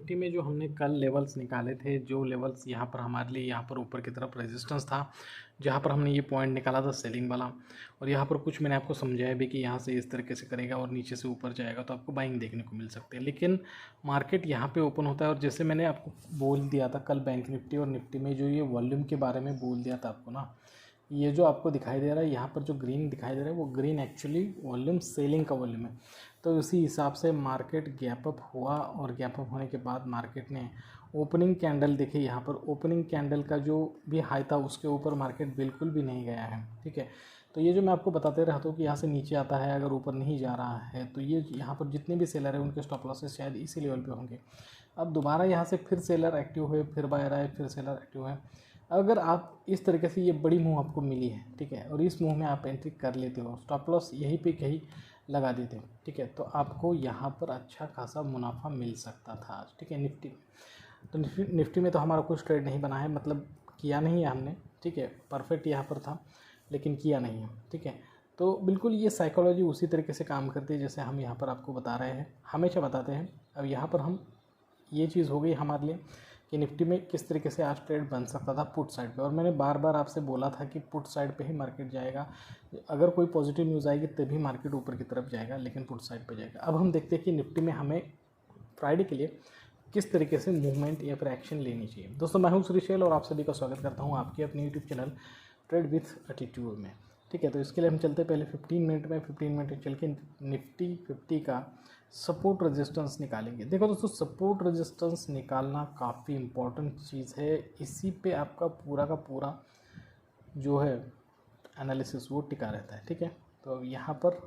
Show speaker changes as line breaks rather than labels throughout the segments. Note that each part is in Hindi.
निफ्टी में जो हमने कल लेवल्स निकाले थे, जो लेवल्स यहाँ पर हमारे लिए यहाँ पर ऊपर की तरफ रेजिस्टेंस था, जहाँ पर हमने ये पॉइंट निकाला था सेलिंग वाला, और यहाँ पर कुछ मैंने आपको समझाया भी कि यहाँ से इस तरीके से करेगा और नीचे से ऊपर जाएगा तो आपको बाइंग देखने को मिल सकती है। लेकिन मार्केट यहाँ पे ओपन होता है और जैसे मैंने आपको बोल दिया था कल बैंक निफ्टी और निफ्टी में जो ये वॉल्यूम के बारे में बोल दिया था आपको ना, ये जो आपको दिखाई दे रहा है यहाँ पर जो ग्रीन दिखाई दे रहा है वो ग्रीन एक्चुअली वॉल्यूम सेलिंग का वॉल्यूम है। तो उसी हिसाब से मार्केट गैप अप हुआ और गैप अप होने के बाद मार्केट ने ओपनिंग कैंडल देखी, यहाँ पर ओपनिंग कैंडल का जो भी हाई था उसके ऊपर मार्केट बिल्कुल भी नहीं गया है। ठीक है, तो ये जो मैं आपको बताते रहता हूँ कि यहाँ से नीचे आता है, अगर ऊपर नहीं जा रहा है तो ये यहाँ पर जितने भी सेलर हैं उनके स्टॉप लॉसेस शायद इसी लेवल पे होंगे। अब दोबारा यहाँ से फिर सेलर एक्टिव हुए, फिर बायर आए, फिर सेलर एक्टिव हुए। अगर आप इस तरीके से ये बड़ी मूव आपको मिली है, ठीक है, और इस मूव में आप एंट्री कर लेते हो, स्टॉप लॉस यहीं पे कहीं लगा देते हो, ठीक है, तो आपको यहाँ पर अच्छा खासा मुनाफा मिल सकता था आज। ठीक है, निफ्टी में तो निफ्टी में तो हमारा कुछ ट्रेड नहीं बना है, मतलब किया नहीं है हमने। ठीक है, परफेक्ट यहाँ पर था लेकिन किया नहीं है। ठीक है, तो बिल्कुल ये साइकोलॉजी उसी तरीके से काम करती है जैसे हम यहाँ पर आपको बता रहे हैं, हमेशा बताते हैं। अब यहाँ पर हम ये चीज़ हो गई हमारे लिए कि निफ्टी में किस तरीके से आज ट्रेड बन सकता था पुट साइड पे, और मैंने बार बार आपसे बोला था कि पुट साइड पे ही मार्केट जाएगा, अगर कोई पॉजिटिव न्यूज़ आएगी तभी मार्केट ऊपर की तरफ जाएगा, लेकिन पुट साइड पे जाएगा। अब हम देखते हैं कि निफ्टी में हमें फ्राइडे के लिए किस तरीके से मूवमेंट या फिर एक्शन लेनी चाहिए। दोस्तों, मैं हूं श्रीशैल और आप सभी का स्वागत करता हूं आपके अपने YouTube channel trade with attitude में। ठीक है, तो इसके लिए हम चलते पहले 15 मिनट में 15 मिनट चल के निफ्टी 50 का सपोर्ट रेजिस्टेंस निकालेंगे। देखो दोस्तों, सपोर्ट रेजिस्टेंस निकालना काफ़ी इम्पोर्टेंट चीज़ है, इसी पे आपका पूरा का पूरा जो है एनालिसिस वो टिका रहता है। ठीक है, तो अब यहाँ पर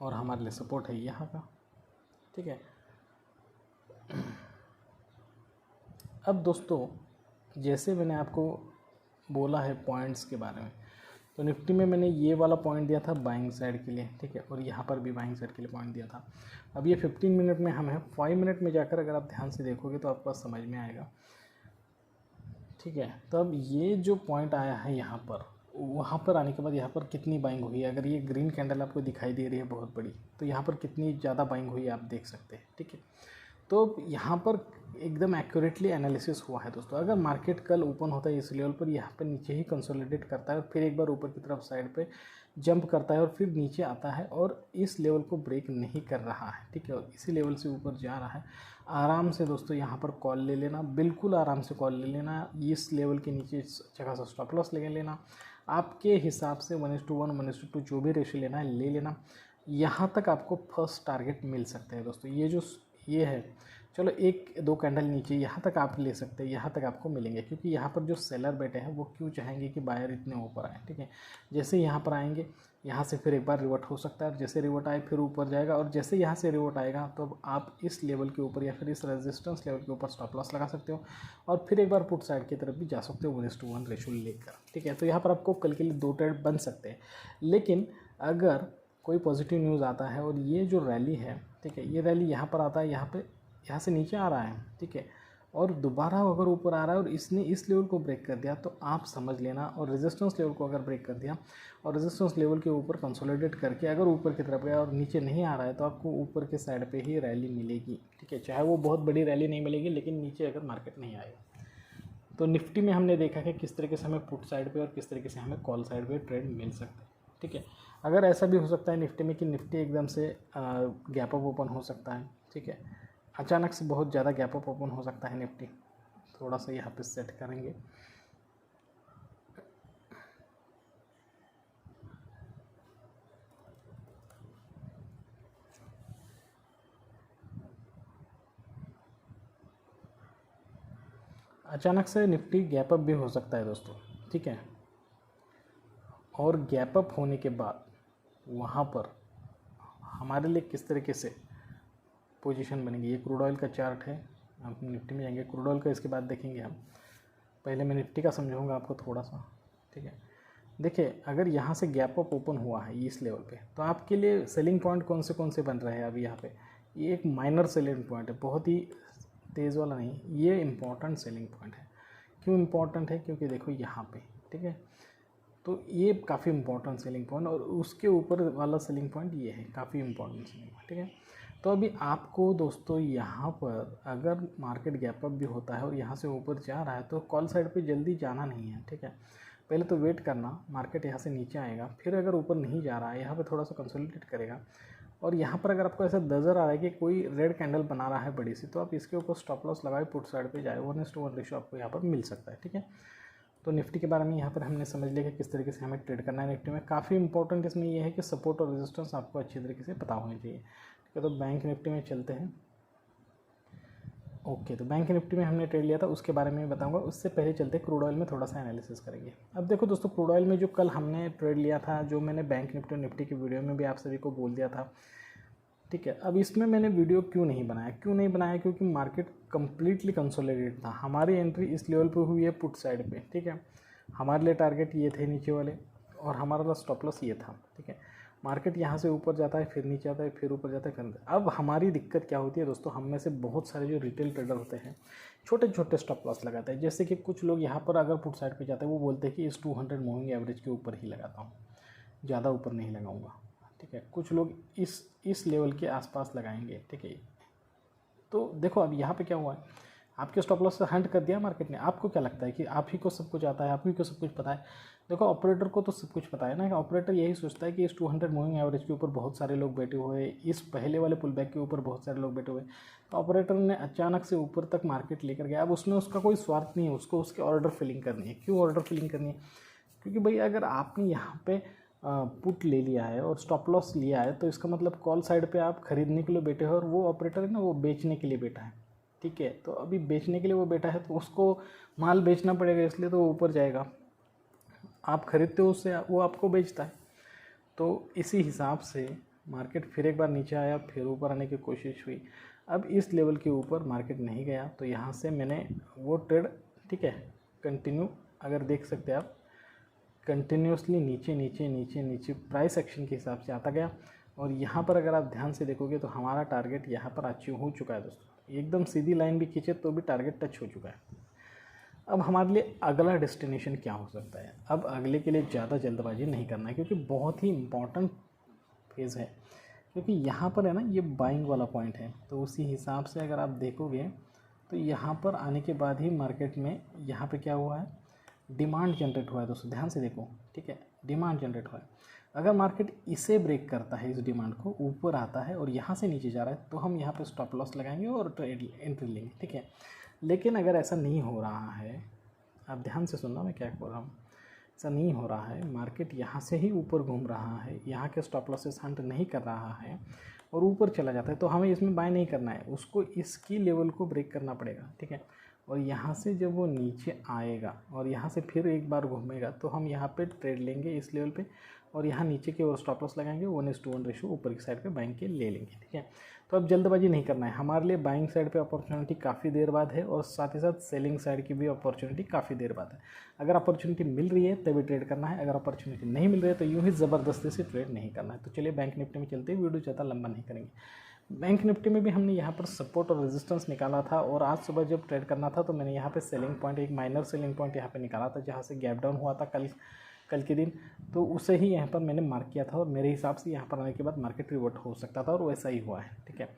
और हमारे लिए सपोर्ट है यहाँ का। ठीक है, अब दोस्तों जैसे मैंने आपको बोला है पॉइंट्स के बारे में, तो निफ्टी में मैंने ये वाला पॉइंट दिया था बाइंग साइड के लिए। ठीक है, और यहाँ पर भी बाइंग साइड के लिए पॉइंट दिया था। अब ये 15 मिनट में हम है, 5 मिनट में जाकर अगर आप ध्यान से देखोगे तो आपको समझ में आएगा। ठीक है, तो अब ये जो पॉइंट आया है यहाँ पर, वहाँ पर आने के बाद यहाँ पर कितनी बाइंग हुई है, अगर ये ग्रीन कैंडल आपको दिखाई दे रही है बहुत बड़ी, तो यहाँ पर कितनी ज़्यादा बाइंग हुई है आप देख सकते हैं। ठीक है, तो यहाँ पर एकदम एक्यूरेटली एनालिसिस हुआ है दोस्तों। अगर मार्केट कल ओपन होता है इस लेवल पर, यहाँ पर नीचे ही कंसोलिडेट करता है और फिर एक बार ऊपर की तरफ साइड पे जंप करता है और फिर नीचे आता है और इस लेवल को ब्रेक नहीं कर रहा है, ठीक है, और इसी लेवल से ऊपर जा रहा है, आराम से दोस्तों यहाँ पर कॉल ले लेना, बिल्कुल आराम से कॉल ले लेना। इस लेवल के नीचे अच्छा खासा स्टॉप लॉस ले लेना, आपके हिसाब से 1:1 1:2 जो भी रेशियो लेना है ले लेना। यहाँ तक आपको फर्स्ट टारगेट मिल सकता है दोस्तों। ये जो ये है, चलो एक दो कैंडल नीचे यहाँ तक आप ले सकते हैं, यहाँ तक आपको मिलेंगे, क्योंकि यहाँ पर जो सेलर बैठे हैं वो क्यों चाहेंगे कि बायर इतने ऊपर आए। ठीक है, जैसे यहाँ पर आएंगे, यहाँ से फिर एक बार रिवर्ट हो सकता है, जैसे रिवर्ट आए फिर ऊपर जाएगा, और जैसे यहाँ से रिवर्ट आएगा तो अब आप इस लेवल के ऊपर या फिर इस रेजिस्टेंस लेवल के ऊपर स्टॉप लॉस लगा सकते हो और फिर एक बार पुट साइड की तरफ भी जा सकते हो 1:1 रेशियो लेकर। ठीक है, तो यहाँ पर आपको कल के लिए 2 ट्रेड बन सकते हैं। लेकिन अगर कोई पॉजिटिव न्यूज़ आता है और ये जो रैली है, ठीक है, ये रैली यहाँ पर आता है, यहाँ से नीचे आ रहा है, ठीक है, और दोबारा अगर ऊपर आ रहा है और इसने इस लेवल को ब्रेक कर दिया तो आप समझ लेना, और रेजिस्टेंस लेवल को अगर ब्रेक कर दिया और रेजिस्टेंस लेवल के ऊपर कंसोलिडेट करके अगर ऊपर की तरफ गया और नीचे नहीं आ रहा है तो आपको ऊपर के साइड पे ही रैली मिलेगी। ठीक है, चाहे वो बहुत बड़ी रैली नहीं मिलेगी, लेकिन नीचे अगर मार्केट नहीं आएगा। तो निफ्टी में हमने देखा कि किस तरीके से हमें पुट साइड पर और किस तरीके से हमें कॉल साइड पर ट्रेड मिल सकता है। ठीक है, अगर ऐसा भी हो सकता है निफ्टी में कि निफ्टी एकदम से गैप अप ओपन हो सकता है। ठीक है, अचानक से बहुत ज़्यादा गैप अप ओपन हो सकता है निफ्टी। थोड़ा सा यहाँ पे सेट करेंगे। अचानक से निफ्टी गैप अप भी हो सकता है दोस्तों। ठीक है, और गैप अप होने के बाद वहाँ पर हमारे लिए किस तरीके से पोजीशन बनेगी। ये क्रूड ऑयल का चार्ट है, हम निफ्टी में जाएंगे, क्रूड ऑयल का इसके बाद देखेंगे हम। पहले मैं निफ्टी का समझाऊंगा आपको थोड़ा सा। ठीक है, देखिए अगर यहाँ से गैप अप ओपन हुआ है इस लेवल पे, तो आपके लिए सेलिंग पॉइंट कौन से बन रहे हैं अभी यहाँ पे। ये एक माइनर सेलिंग पॉइंट है, बहुत ही तेज़ वाला नहीं, ये इम्पॉर्टेंट सेलिंग पॉइंट है। क्यों इम्पॉर्टेंट है, क्योंकि देखो यहाँ पे, ठीक है, तो ये काफ़ी इंपॉर्टेंट सेलिंग पॉइंट, और उसके ऊपर वाला सेलिंग पॉइंट ये है काफ़ी इंपॉर्टेंट सेलिंग पॉइंट। ठीक है, तो अभी आपको दोस्तों यहाँ पर अगर मार्केट गैप अप भी होता है और यहाँ से ऊपर जा रहा है तो कॉल साइड पे जल्दी जाना नहीं है, ठीक है। पहले तो वेट करना, मार्केट यहाँ से नीचे आएगा, फिर अगर ऊपर नहीं जा रहा है यहाँ पे थोड़ा सा कंसोलिडेट करेगा और यहाँ पर अगर आपको ऐसा नज़र आ रहा है कि कोई रेड कैंडल बना रहा है बड़ी सी, तो आप इसके ऊपर स्टॉप लॉस लगाए पुट साइड पे जाए, 1:1 रेशो आपको यहाँ पर मिल सकता है, ठीक है। तो निफ्टी के बारे में यहाँ पर हमने समझ लिया कि किस तरीके से हमें ट्रेड करना है निफ्टी में। काफ़ी इंपॉर्टेंट इसमें ये है कि सपोर्ट और रेजिस्टेंस आपको अच्छी तरीके से पता होनी चाहिए, ठीक है। तो बैंक निफ्टी में चलते हैं। ओके, तो बैंक निफ्टी में हमने ट्रेड लिया था, उसके बारे में बताऊंगा। उससे पहले चलते क्रूड ऑयल में थोड़ा सा एनालिसिस करेंगे। अब देखो दोस्तों, क्रूड ऑयल में जो कल हमने ट्रेड लिया था, जो मैंने बैंक निफ्टी और निफ्टी की वीडियो में भी आप सभी को बोल दिया था, ठीक है। अब इसमें मैंने वीडियो क्यों नहीं बनाया, क्योंकि मार्केट कंप्लीटली कंसोलिडेट था। हमारी एंट्री इस लेवल पे हुई है पुट साइड पे, ठीक है। हमारे लिए टारगेट ये थे नीचे वाले और हमारा स्टॉप लॉस ये था, ठीक है। मार्केट यहाँ से ऊपर जाता है, फिर नीचे आता है, फिर ऊपर जाता है, फिर अब हमारी दिक्कत क्या होती है दोस्तों, हम में से बहुत सारे जो रिटेल ट्रेडर होते हैं छोटे छोटे स्टॉप लॉस लगाते हैं। जैसे कि कुछ लोग यहाँ पर अगर पुट साइड पे जाते हैं वो बोलते हैं कि इस 200 मूविंग एवरेज के ऊपर ही लगाता हूँ, ज़्यादा ऊपर नहीं लगाऊंगा, ठीक है। कुछ लोग इस लेवल के आसपास लगाएंगे, ठीक है। तो देखो अब यहाँ पे क्या हुआ है, आपके स्टॉप लॉस से हंट कर दिया मार्केट ने। आपको क्या लगता है कि आप ही को सब कुछ आता है, आप ही को सब कुछ पता है? देखो, ऑपरेटर को तो सब कुछ पता है ना। ऑपरेटर यही सोचता है कि इस 200 मूविंग एवरेज के ऊपर बहुत सारे लोग बैठे हुए हैं, इस पहले वाले पुल बैक के ऊपर बहुत सारे लोग बैठे हुए हैं। तो ऑपरेटर ने अचानक से ऊपर तक मार्केट लेकर गया। अब उसमें उसका कोई स्वार्थ नहीं है, उसको उसके ऑर्डर फिलिंग करनी है। क्यों ऑर्डर फिलिंग करनी है? क्योंकि भाई अगर आपने यहाँ पे पुट ले लिया है और स्टॉप लॉस लिया है, तो इसका मतलब कॉल साइड पे आप खरीदने के लिए बैठे हो और वो ऑपरेटर है ना, वो बेचने के लिए बैठा है, ठीक है। तो अभी बेचने के लिए वो बैठा है तो उसको माल बेचना पड़ेगा, इसलिए तो वो ऊपर जाएगा। आप खरीदते हो उससे, वो आपको बेचता है। तो इसी हिसाब से मार्केट फिर एक बार नीचे आया, फिर ऊपर आने की कोशिश हुई। अब इस लेवल के ऊपर मार्केट नहीं गया, तो यहाँ से मैंने वो ट्रेड, ठीक है, कंटिन्यू, अगर देख सकते हैं आप, कंटिन्यूसली नीचे नीचे नीचे नीचे प्राइस एक्शन के हिसाब से आता गया। और यहाँ पर अगर आप ध्यान से देखोगे तो हमारा टारगेट यहाँ पर अचीव हो चुका है दोस्तों। एकदम सीधी लाइन भी खींचे तो भी टारगेट टच हो चुका है। अब हमारे लिए अगला डेस्टिनेशन क्या हो सकता है? अब अगले के लिए ज़्यादा जल्दबाजी नहीं करना है, क्योंकि बहुत ही इम्पॉर्टेंट फेज़ है। क्योंकि यहाँ पर है ना, ये बाइंग वाला पॉइंट है। तो उसी हिसाब से अगर आप देखोगे तो यहाँ पर आने के बाद ही मार्केट में यहाँ पे क्या हुआ है, डिमांड जनरेट हुआ है दोस्तों। ध्यान से देखो, ठीक है, डिमांड जनरेट हुआ है। अगर मार्केट इसे ब्रेक करता है, इस डिमांड को, ऊपर आता है और यहाँ से नीचे जा रहा है, तो हम यहाँ पे स्टॉप लॉस लगाएंगे और ट्रेड एंट्री लेंगे, ठीक है। लेकिन अगर ऐसा नहीं हो रहा है, आप ध्यान से सुनना मैं क्या बोल रहा हूँ, ऐसा नहीं हो रहा है, मार्केट यहाँ से ही ऊपर घूम रहा है, यहाँ के स्टॉप लॉसेस हंट नहीं कर रहा है और ऊपर चला जाता है, तो हमें इसमें बाय नहीं करना है, उसको इसकी लेवल को ब्रेक करना पड़ेगा, ठीक है। और यहाँ से जब वो नीचे आएगा और यहाँ से फिर एक बार घूमेगा, तो हम यहाँ पे ट्रेड लेंगे इस लेवल पे और यहाँ नीचे की ओर स्टॉप लॉस लगाएंगे, 1:1 रेशो ऊपर की साइड पे बाइंग के ले लेंगे, ठीक है। तो अब जल्दबाजी नहीं करना है। हमारे लिए बाइंग साइड पे अपॉर्चुनिटी काफ़ी देर बाद है और साथ ही साथ सेलिंग साइड की भी अपॉर्चुनिटी काफ़ी देर बाद है। अगर अपॉर्चुनिटी मिल रही है तभी ट्रेड करना है, अगर अपॉर्चुनिटी नहीं मिल रही है तो यूँ ही ज़बरदस्ती से ट्रेड नहीं करना है। तो चलिए बैंक निफ्टी में चलते हैं, वीडियो ज़्यादा लंबा नहीं करेंगे। बैंक निफ्टी में भी हमने यहाँ पर सपोर्ट और रेजिस्टेंस निकाला था और आज सुबह जब ट्रेड करना था तो मैंने यहाँ पे सेलिंग पॉइंट, एक माइनर सेलिंग पॉइंट यहाँ पे निकाला था, जहाँ से गैप डाउन हुआ था कल के दिन, तो उसे ही यहाँ पर मैंने मार्क किया था और मेरे हिसाब से यहाँ पर आने के बाद मार्केट रिवर्ट हो सकता था और वैसा ही हुआ है, ठीक है।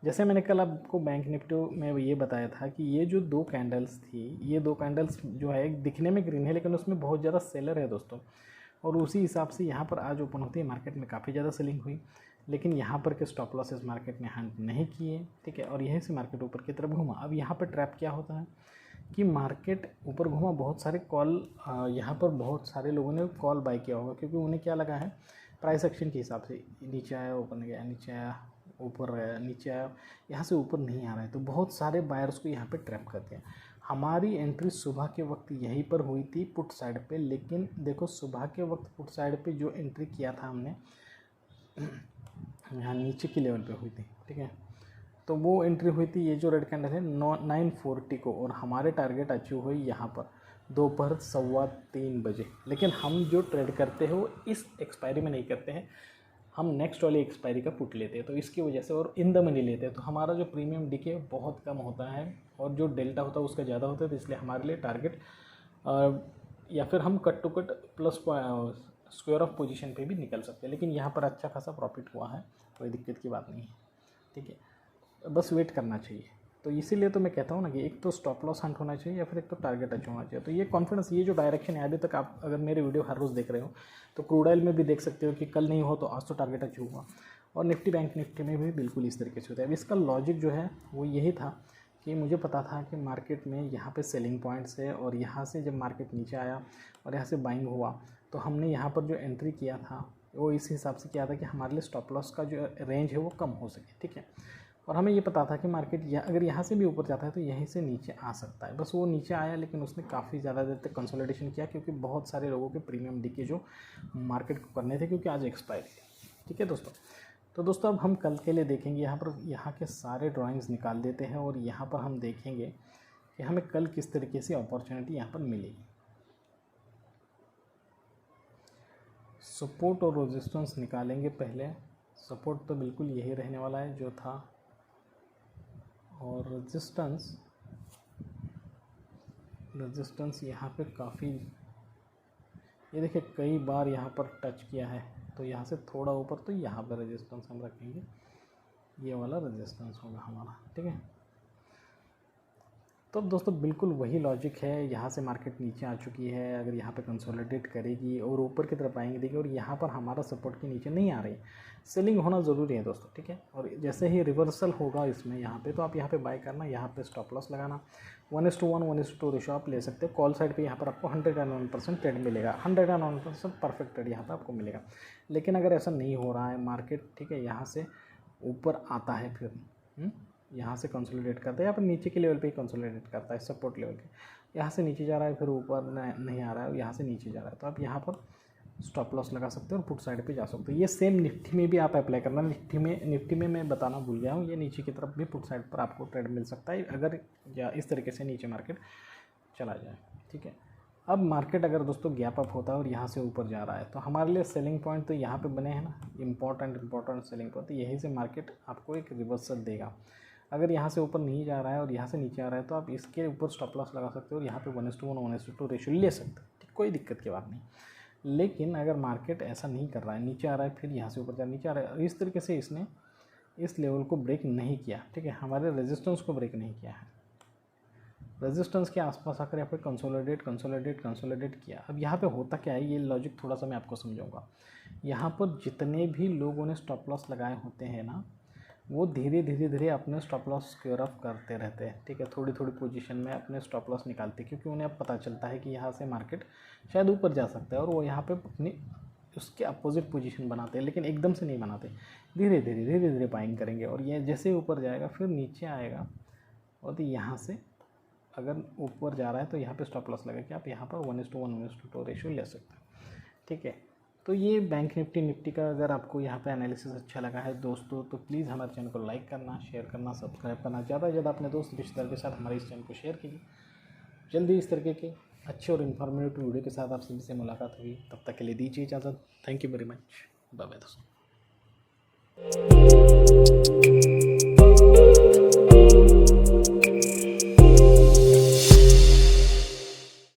जैसे मैंने कल आपको बैंक निफ्टी में ये बताया था कि ये जो दो कैंडल्स थी, ये दो कैंडल्स जो है दिखने में ग्रीन है लेकिन उसमें बहुत ज़्यादा सेलर है दोस्तों, और उसी हिसाब से यहाँ पर आज ओपन होती है मार्केट में काफ़ी ज़्यादा सेलिंग हुई, लेकिन यहाँ पर के स्टॉप लॉसेस मार्केट ने हंट नहीं किए, ठीक है। और यहीं से मार्केट ऊपर की तरफ घूमा। अब यहाँ पर ट्रैप क्या होता है कि मार्केट ऊपर घूमा, बहुत सारे कॉल, यहाँ पर बहुत सारे लोगों ने कॉल बाय किया होगा, क्योंकि उन्हें क्या लगा है, प्राइस एक्शन के हिसाब से नीचे आया, ओपन गया, नीचे आया, ऊपर गया, नीचे आया, यहाँ से ऊपर नहीं आ रहा है, तो बहुत सारे बायर्स को यहाँ पे ट्रैप करते हैं। हमारी एंट्री सुबह के वक्त यहीं पर हुई थी पुट साइड पे, लेकिन देखो सुबह के वक्त पुट साइड पे जो एंट्री किया था हमने, यहाँ नीचे की लेवल पे हुई थी, ठीक है। तो वो एंट्री हुई थी, ये जो रेड कैंडल है 9:40 को, और हमारे टारगेट अचीव हुई यहाँ पर दोपहर 3:15 बजे। लेकिन हम जो ट्रेड करते हैं वो इस एक्सपायरी में नहीं करते हैं, हम नेक्स्ट वाली एक्सपायरी का पुट लेते हैं, तो इसकी वजह से, और इन द मनी लेते हैं, तो हमारा जो प्रीमियम डिके बहुत कम होता है और जो डेल्टा होता है उसका ज़्यादा होता है। तो इसलिए हमारे लिए टारगेट या फिर हम cut to cut plus square of position पे भी निकल सकते हैं, लेकिन यहाँ पर अच्छा खासा प्रॉफिट हुआ है, कोई दिक्कत की बात नहीं है। ठीक है, बस वेट करना चाहिए। तो इसीलिए तो मैं कहता हूँ ना कि एक तो स्टॉप लॉस हंट होना चाहिए या फिर एक तो टारगेट अचीव होना चाहिए। तो ये कॉन्फिडेंस, ये जो डायरेक्शन है, अभी तक आप अगर मेरे वीडियो हर रोज़ देख रहे हो तो क्रूड ऑयल में भी देख सकते हो कि कल नहीं हो तो आज तो टारगेट अचीव हुआ, और निफ्टी बैंक निफ्टी में भी बिल्कुल इस तरीके से होता है। अब इसका लॉजिक जो है वो यही था कि मुझे पता था कि मार्केट में यहाँ पे सेलिंग पॉइंट्स है, और यहाँ से जब मार्केट नीचे आया और यहाँ से बाइंग हुआ तो हमने यहाँ पर जो एंट्री किया था वो इस हिसाब से किया था कि हमारे लिए स्टॉप लॉस का जो रेंज है वो कम हो सके, ठीक है। और हमें ये पता था कि मार्केट अगर यहाँ से भी ऊपर जाता है तो यहीं से नीचे आ सकता है। बस वो नीचे आया, लेकिन उसने काफ़ी ज़्यादा देर तक कंसोलिडेशन किया, क्योंकि बहुत सारे लोगों के प्रीमियम डी के जो मार्केट को करने थे, क्योंकि आज एक्सपायरी थी, ठीक है दोस्तों। तो दोस्तों अब हम कल के लिए देखेंगे, यहाँ के सारे ड्राइंग्स निकाल देते हैं और यहाँ पर हम देखेंगे कि हमें कल किस तरीके से अपॉर्चुनिटी यहाँ पर मिलेगी। सपोर्ट और रेजिस्टेंस निकालेंगे पहले। सपोर्ट तो बिल्कुल यही रहने वाला है जो था, और रेजिस्टेंस यहाँ पे काफ़ी, ये देखिए कई बार यहाँ पर टच किया है, तो यहाँ से थोड़ा ऊपर तो यहाँ पर रेजिस्टेंस हम रखेंगे, ये वाला रेजिस्टेंस होगा हमारा, ठीक है। तो दोस्तों बिल्कुल वही लॉजिक है, यहाँ से मार्केट नीचे आ चुकी है, अगर यहाँ पे कंसोलिडेट करेगी और ऊपर की तरफ आएंगे देखिए, और यहाँ पर हमारा सपोर्ट के नीचे नहीं आ रही, सेलिंग होना ज़रूरी है दोस्तों, ठीक है। और जैसे ही रिवर्सल होगा इसमें यहाँ पे, तो आप यहाँ पे बाय करना, यहाँ पे स्टॉप लॉस लगाना, 1:1 1:2 रेशो आप ले सकते हो। कॉल साइड पे यहाँ पर आपको 101% ट्रेड मिलेगा, 101% परफेक्ट ट्रेड यहाँ पर आपको मिलेगा। लेकिन अगर ऐसा नहीं हो रहा है मार्केट, ठीक है, यहाँ से ऊपर आता है, फिर यहाँ से कंसोलिडेट करता है, या फिर नीचे के लेवल पे ही कंसोलिडेट करता है, सपोर्ट लेवल के, यहाँ से नीचे जा रहा है, फिर ऊपर नहीं आ रहा है, यहाँ से नीचे जा रहा है, तो आप यहाँ पर स्टॉप लॉस लगा सकते हो और पुट साइड पे जा सकते हो। ये सेम निफ्टी में भी आप अप्लाई करना। निफ्टी में मैं बताना भूल गया हूँ, ये नीचे की तरफ भी पुट साइड पर आपको ट्रेड मिल सकता है, अगर या इस तरीके से नीचे मार्केट चला जाए, ठीक है। अब मार्केट अगर दोस्तों गैप अप होता है और यहाँ से ऊपर जा रहा है, तो हमारे लिए सेलिंग पॉइंट तो यहाँ पे बने हैं ना, इंपॉर्टेंट सेलिंग पॉइंट, तो यहीं से मार्केट आपको एक रिवर्सल देगा। अगर यहाँ से ऊपर नहीं जा रहा है और यहाँ से नीचे आ रहा है, तो आप इसके ऊपर स्टॉप लॉस लगा सकते हो और यहाँ पे 1:1 1:2 रेशो ले सकते हो, ठीक, कोई दिक्कत की बात नहीं। लेकिन अगर मार्केट ऐसा नहीं कर रहा है, नीचे आ रहा है, फिर यहाँ से ऊपर जा, नीचे आ रहा है, इस तरीके से इसने इस लेवल को ब्रेक नहीं किया, ठीक है, हमारे रेजिस्टेंस को ब्रेक नहीं किया है, रेजिस्टेंस के आसपास आकर यहाँ पे कंसोलिडेट किया। अब यहाँ पे होता क्या है, ये लॉजिक थोड़ा सा मैं आपको समझाऊंगा। यहाँ पर जितने भी लोगों ने स्टॉप लॉस लगाए होते हैं ना, वो धीरे धीरे अपने स्टॉप लॉस क्योर ऑफ करते रहते हैं, ठीक है, थोड़ी पोजीशन में अपने स्टॉप लॉस निकालते हैं, क्योंकि उन्हें अब पता चलता है कि यहाँ से मार्केट शायद ऊपर जा सकता है, और वो यहाँ पे अपनी उसके अपोजिट पोजीशन बनाते हैं, लेकिन एकदम से नहीं बनाते, धीरे धीरे बाइंग करेंगे, और ये जैसे ऊपर जाएगा फिर नीचे आएगा, और तो यहाँ से अगर ऊपर जा रहा है तो यहाँ पे स्टॉप लॉस लगा के आप यहाँ पर 1:1 1:2 रेशियो ले सकते हैं, ठीक है। तो ये बैंक निफ्टी का अगर आपको यहाँ पे एनालिसिस अच्छा लगा है दोस्तों, तो प्लीज़ हमारे चैनल को लाइक करना, शेयर करना, सब्सक्राइब करना, ज़्यादा से ज़्यादा अपने दोस्त रिश्तेदार के साथ हमारे इस चैनल को शेयर कीजिए। जल्दी इस तरीके के अच्छे और इन्फॉर्मेटिव वीडियो के साथ आप सभी से मुलाकात हुई, तब तक के लिए दीजिए इजाज़त। Thank you very much, bye bye दोस्तों।